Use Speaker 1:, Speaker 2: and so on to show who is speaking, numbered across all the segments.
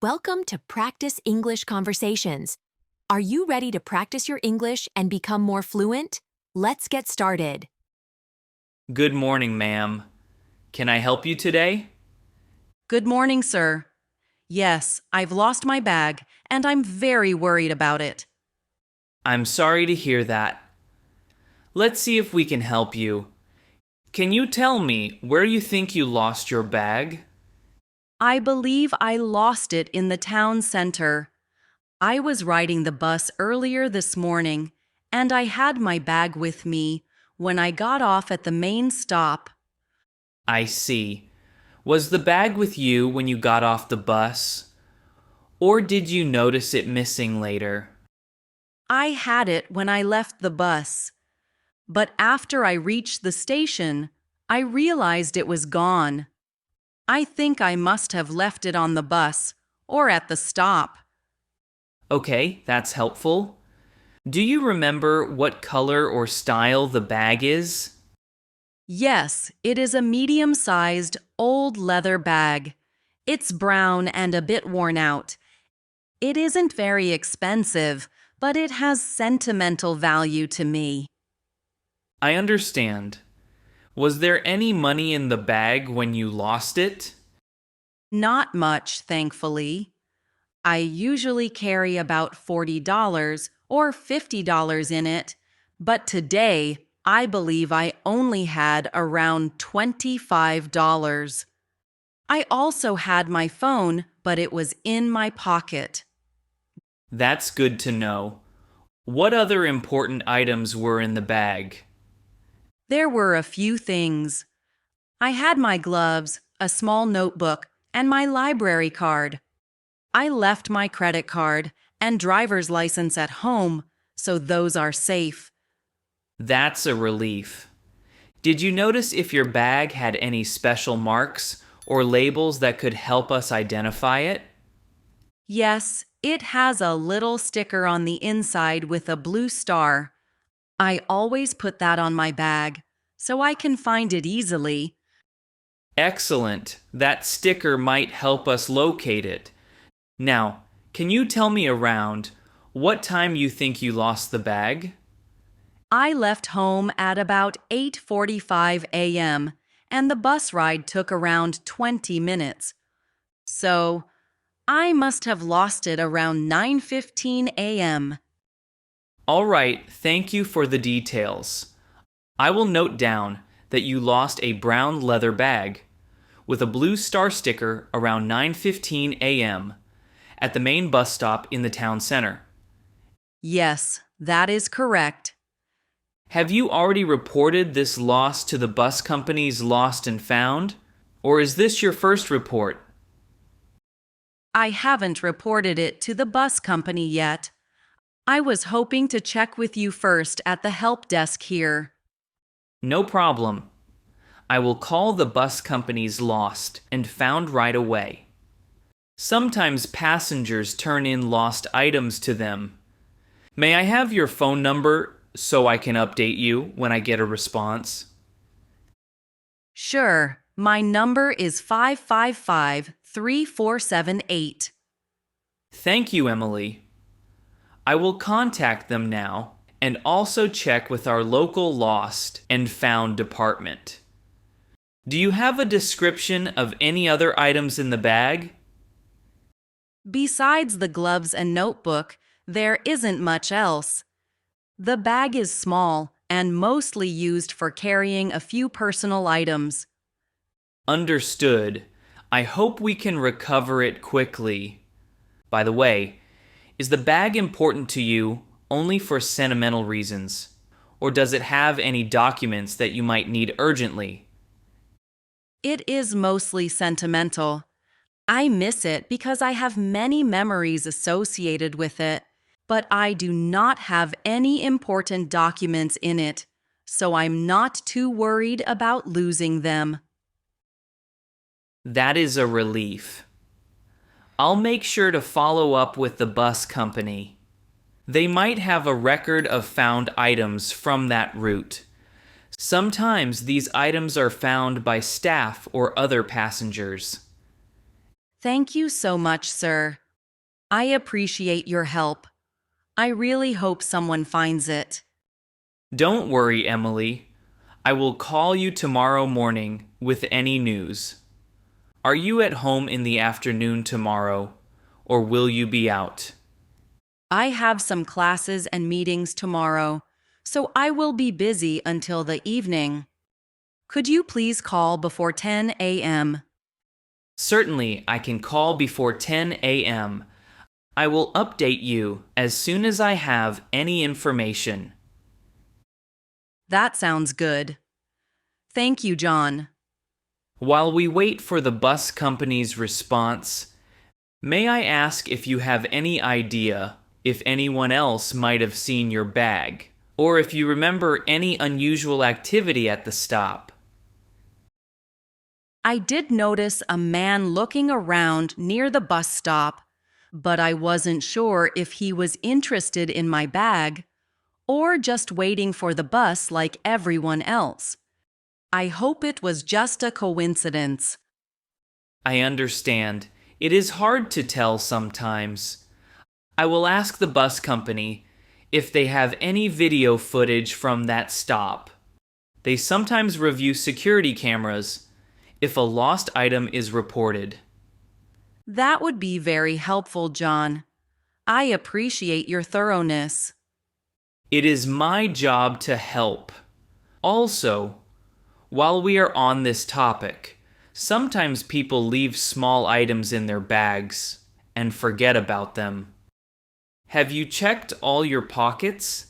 Speaker 1: Welcome to Practice English Conversations. Are you ready to practice your English and become more fluent? Let's get started.
Speaker 2: Good morning, ma'am. Can I help you today?
Speaker 3: Good morning, sir. Yes, I've lost my bag, and I'm very worried about it.
Speaker 2: I'm sorry to hear that. Let's see if we can help you. Can you tell me where you think you lost your bag?
Speaker 3: I believe I lost it in the town center. I was riding the bus earlier this morning, and I had my bag with me when I got off at the main stop.
Speaker 2: I see. Was the bag with you when you got off the bus? Or did you notice it missing later?
Speaker 3: I had it when I left the bus, but after I reached the station, I realized it was gone. I think I must have left it on the bus or at the stop.
Speaker 2: Okay, that's helpful. Do you remember what color or style the bag is?
Speaker 3: Yes, it is a medium-sized, old leather bag. It's brown and a bit worn out. It isn't very expensive, but it has sentimental value to me.
Speaker 2: I understand. Was there any money in the bag when you lost it?
Speaker 3: Not much, thankfully. I usually carry about $40 or $50 in it, but today I believe I only had around $25. I also had my phone, but it was in my pocket.
Speaker 2: That's good to know. What other important items were in the bag?
Speaker 3: There were a few things. I had my gloves, a small notebook, and my library card. I left my credit card and driver's license at home, so those are safe.
Speaker 2: That's a relief. Did you notice if your bag had any special marks or labels that could help us identify it?
Speaker 3: Yes, it has a little sticker on the inside with a blue star. I always put that on my bag, so I can find it easily.
Speaker 2: Excellent. That sticker might help us locate it. Now, can you tell me around what time you think you lost the bag?
Speaker 3: I left home at about 8:45 a.m., and the bus ride took around 20 minutes. So, I must have lost it around 9:15 a.m.
Speaker 2: All right, thank you for the details. I will note down that you lost a brown leather bag with a blue star sticker around 9:15 a.m. at the main bus stop in the town center.
Speaker 3: Yes, that is correct.
Speaker 2: Have you already reported this loss to the bus company's Lost and Found? Or is this your first report?
Speaker 3: I haven't reported it to the bus company yet. I was hoping to check with you first at the help desk here.
Speaker 2: No problem. I will call the bus company's Lost and Found right away. Sometimes passengers turn in lost items to them. May I have your phone number so I can update you when I get a response?
Speaker 3: Sure, my number is 555-3478.
Speaker 2: Thank you, Emily. I will contact them now and also check with our local Lost and Found department. Do you have a description of any other items in the bag?
Speaker 3: Besides the gloves and notebook, there isn't much else. The bag is small and mostly used for carrying a few personal items.
Speaker 2: Understood. I hope we can recover it quickly. By the way, is the bag important to you only for sentimental reasons? Or does it have any documents that you might need urgently?
Speaker 3: It is mostly sentimental. I miss it because I have many memories associated with it, but I do not have any important documents in it, so I'm not too worried about losing them.
Speaker 2: That is a relief. I'll make sure to follow up with the bus company. They might have a record of found items from that route. Sometimes these items are found by staff or other passengers.
Speaker 3: Thank you so much, sir. I appreciate your help. I really hope someone finds it.
Speaker 2: Don't worry, Emily. I will call you tomorrow morning with any news. Are you at home in the afternoon tomorrow, or will you be out?
Speaker 3: I have some classes and meetings tomorrow, so I will be busy until the evening. Could you please call before 10 a.m.?
Speaker 2: Certainly, I can call before 10 a.m. I will update you as soon as I have any information.
Speaker 3: That sounds good. Thank you, John.
Speaker 2: While we wait for the bus company's response, may I ask if you have any idea if anyone else might have seen your bag, or if you remember any unusual activity at the stop?
Speaker 3: I did notice a man looking around near the bus stop, but I wasn't sure if he was interested in my bag or just waiting for the bus like everyone else. I hope it was just a coincidence.
Speaker 2: I understand. It is hard to tell sometimes. I will ask the bus company if they have any video footage from that stop. They sometimes review security cameras if a lost item is reported.
Speaker 3: That would be very helpful, John. I appreciate your thoroughness.
Speaker 2: It is my job to help. Also, while we are on this topic, sometimes people leave small items in their bags and forget about them. Have you checked all your pockets?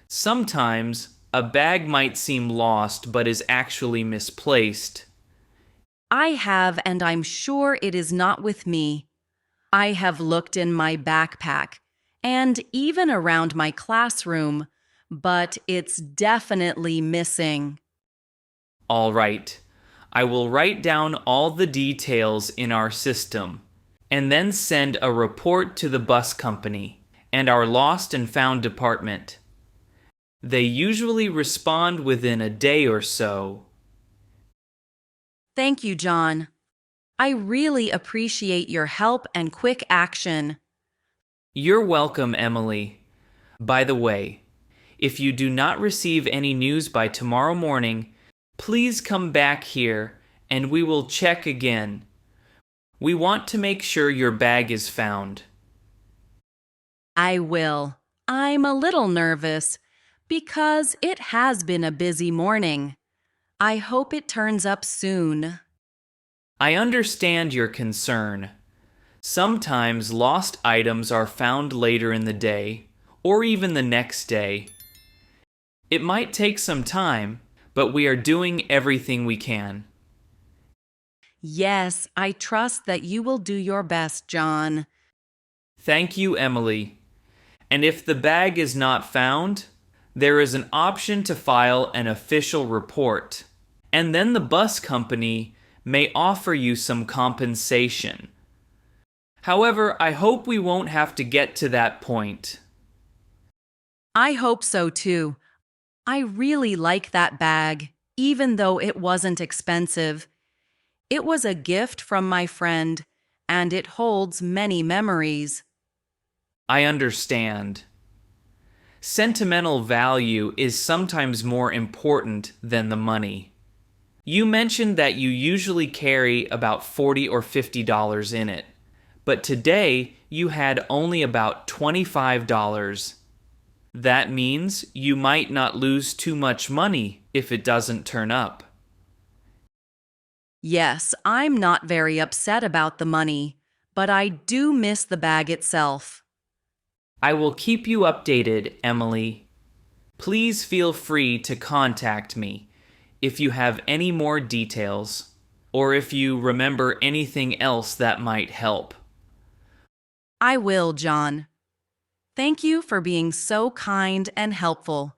Speaker 2: Sometimes a bag might seem lost but is actually misplaced.
Speaker 3: I have, and I'm sure it is not with me. I have looked in my backpack and even around my classroom, but it's definitely missing.
Speaker 2: All right, I will write down all the details in our system and then send a report to the bus company and our lost and found department. They usually respond within a day or so.
Speaker 3: Thank you, John. I really appreciate your help and quick action.
Speaker 2: You're welcome, Emily. By the way, if you do not receive any news by tomorrow morning, please come back here and we will check again. We want to make sure your bag is found.
Speaker 3: I will. I'm a little nervous because it has been a busy morning. I hope it turns up soon.
Speaker 2: I understand your concern. Sometimes lost items are found later in the day or even the next day. It might take some time, but we are doing everything we can.
Speaker 3: Yes, I trust that you will do your best, John.
Speaker 2: Thank you, Emily. And if the bag is not found, there is an option to file an official report, and then the bus company may offer you some compensation. However, I hope we won't have to get to that point.
Speaker 3: I hope so too. I really like that bag, even though it wasn't expensive. It was a gift from my friend, and it holds many memories.
Speaker 2: I understand. Sentimental value is sometimes more important than the money. You mentioned that you usually carry about $40 or $50 in it, but today you had only about $25. That means you might not lose too much money if it doesn't turn up.
Speaker 3: Yes, I'm not very upset about the money, but I do miss the bag itself.
Speaker 2: I will keep you updated, Emily. Please feel free to contact me if you have any more details or if you remember anything else that might help.
Speaker 3: I will, John. Thank you for being so kind and helpful.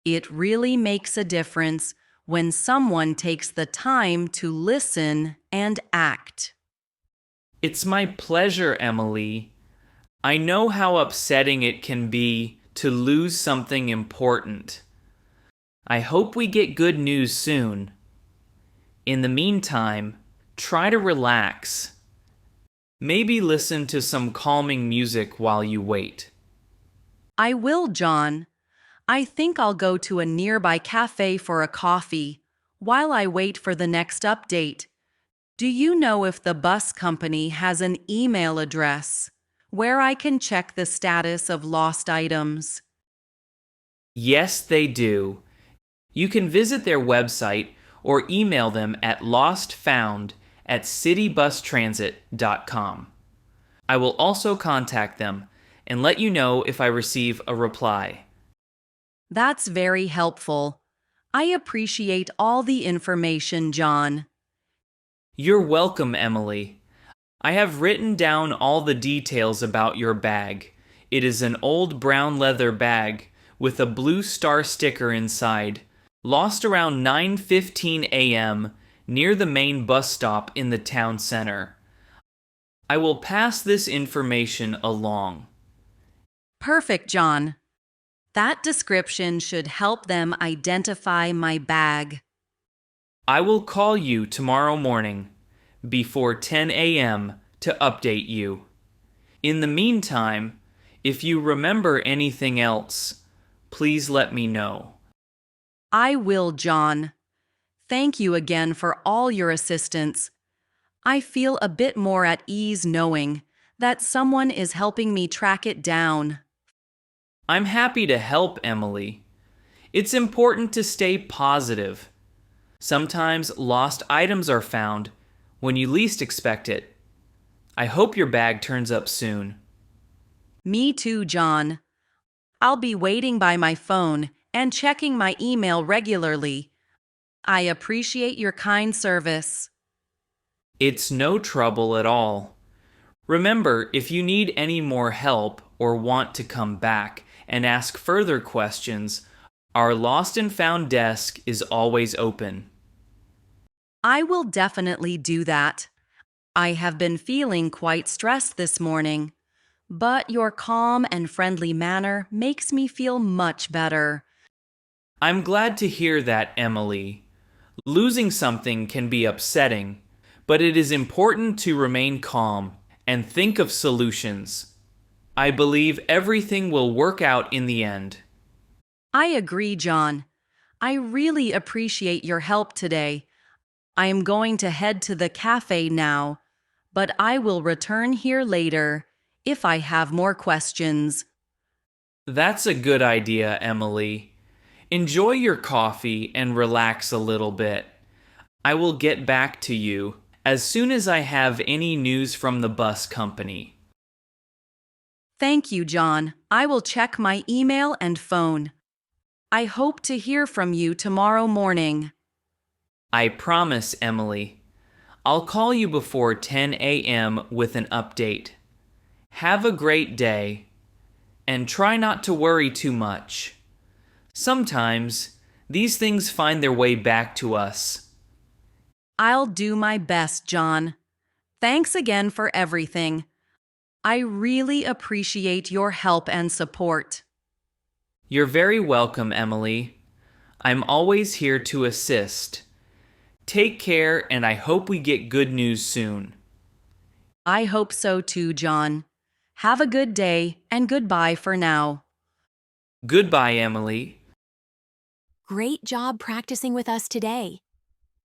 Speaker 3: It really makes a difference when someone takes the time to listen and act.
Speaker 2: It's my pleasure, Emily. I know how upsetting it can be to lose something important. I hope we get good news soon. In the meantime, try to relax. Maybe listen to some calming music while you wait.
Speaker 3: I will, John. I think I'll go to a nearby cafe for a coffee while I wait for the next update. Do you know if the bus company has an email address where I can check the status of lost items?
Speaker 2: Yes, they do. You can visit their website or email them at lostfound@citybustransit.com. I will also contact them and let you know if I receive a reply.
Speaker 3: That's very helpful. I appreciate all the information, John.
Speaker 2: You're welcome, Emily. I have written down all the details about your bag. It is an old brown leather bag with a blue star sticker inside, lost around 9:15 a.m. near the main bus stop in the town center. I will pass this information along.
Speaker 3: Perfect, John. That description should help them identify my bag.
Speaker 2: I will call you tomorrow morning before 10 a.m. to update you. In the meantime, if you remember anything else, please let me know.
Speaker 3: I will, John. Thank you again for all your assistance. I feel a bit more at ease knowing that someone is helping me track it down.
Speaker 2: I'm happy to help, Emily. It's important to stay positive. Sometimes lost items are found when you least expect it. I hope your bag turns up soon.
Speaker 3: Me too, John. I'll be waiting by my phone and checking my email regularly. I appreciate your kind service.
Speaker 2: It's no trouble at all. Remember, if you need any more help or want to come back and ask further questions, our Lost and Found desk is always open.
Speaker 3: I will definitely do that. I have been feeling quite stressed this morning, but your calm and friendly manner makes me feel much better.
Speaker 2: I'm glad to hear that, Emily. Losing something can be upsetting, but it is important to remain calm and think of solutions. I believe everything will work out in the end.
Speaker 3: I agree, John. I really appreciate your help today. I am going to head to the cafe now, but I will return here later if I have more questions.
Speaker 2: That's a good idea, Emily. Enjoy your coffee and relax a little bit. I will get back to you as soon as I have any news from the bus company.
Speaker 3: Thank you, John. I will check my email and phone. I hope to hear from you tomorrow morning.
Speaker 2: I promise, Emily. I'll call you before 10 a.m. with an update. Have a great day, and try not to worry too much. Sometimes, these things find their way back to us.
Speaker 3: I'll do my best, John. Thanks again for everything. I really appreciate your help and support.
Speaker 2: You're very welcome, Emily. I'm always here to assist. Take care, and I hope we get good news soon.
Speaker 3: I hope so too, John. Have a good day and goodbye for now.
Speaker 2: Goodbye, Emily.
Speaker 1: Great job practicing with us today.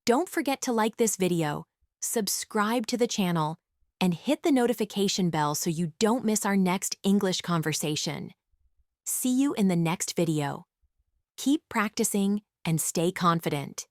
Speaker 1: Don't forget to like this video, subscribe to the channel, and hit the notification bell so you don't miss our next English conversation. See you in the next video. Keep practicing and stay confident.